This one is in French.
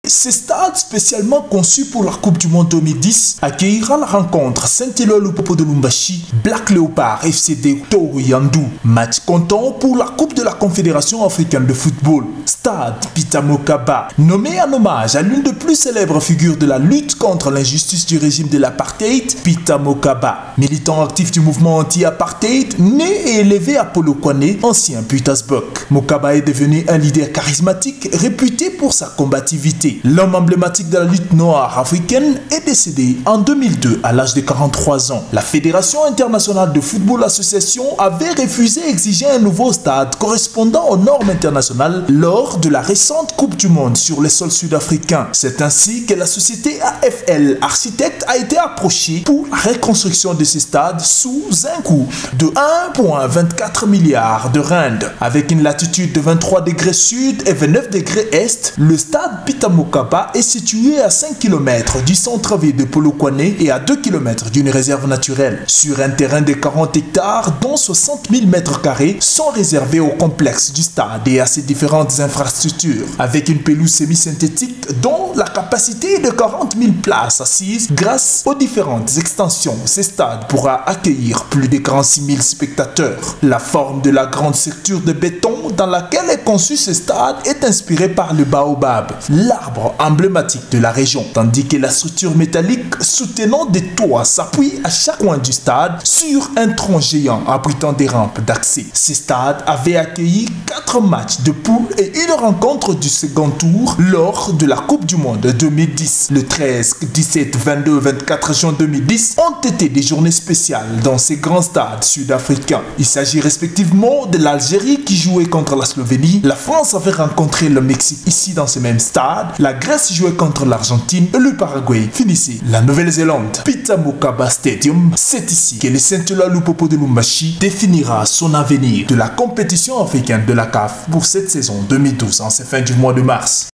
Ce stade spécialement conçu pour la Coupe du Monde 2010 accueillera la rencontre Saint-Éloi Lupopo de Lumbashi, Black Leopard FCD Toru-Yandou. Match comptant pour la Coupe de la Confédération africaine de football. Stade Peter Mokaba, nommé en hommage à l'une des plus célèbres figures de la lutte contre l'injustice du régime de l'apartheid, Peter Mokaba. Militant actif du mouvement anti-apartheid, né et élevé à Polokwane, ancien Pietersburg. Mokaba est devenu un leader charismatique réputé pour sa combativité. L'homme emblématique de la lutte noire africaine est décédé en 2002 à l'âge de 43 ans. La Fédération internationale de football association avait refusé d'exiger un nouveau stade correspondant aux normes internationales lors de la récente Coupe du Monde sur les sols sud-africains. C'est ainsi que la société AFL Architecte a été approchée pour la reconstruction de ce stade sous un coût de 1,24 milliard de rand. Avec une latitude de 23 degrés sud et 29 degrés est, le stade Peter Mokaba est situé à 5 km du centre-ville de Polokwane et à 2 km d'une réserve naturelle. Sur un terrain de 40 hectares, dont 60 000 m² sont réservés au complexe du stade et à ses différentes infrastructures. Avec une pelouse semi-synthétique dont la capacité est de 40 000 places assises, grâce aux différentes extensions, ce stade pourra accueillir plus de 46 000 spectateurs. La forme de la grande structure de béton dans laquelle est conçu ce stade est inspirée par le baobab, l'arbre emblématique de la région, tandis que la structure métallique soutenant des toits s'appuie à chaque coin du stade sur un tronc géant abritant des rampes d'accès. Ce stade avait accueilli 4 matchs de poule et une rencontre du second tour lors de la Coupe du Monde 2010. Le 13, 17, 22 et 24 juin 2010 ont été des journées spéciales dans ces grands stades sud-africains. Il s'agit respectivement de l'Algérie qui jouait contre la Slovénie, la France avait rencontré le Mexique ici dans ce même stade, la Grèce jouait contre l'Argentine et le Paraguay finissait la Nouvelle-Zélande. Peter Mokaba Stadium, c'est ici que le Saint-Éloi Lupopo de Lumbashi définira son avenir de la compétition africaine de la CAF pour cette saison 2012 en cette fin du mois de mars.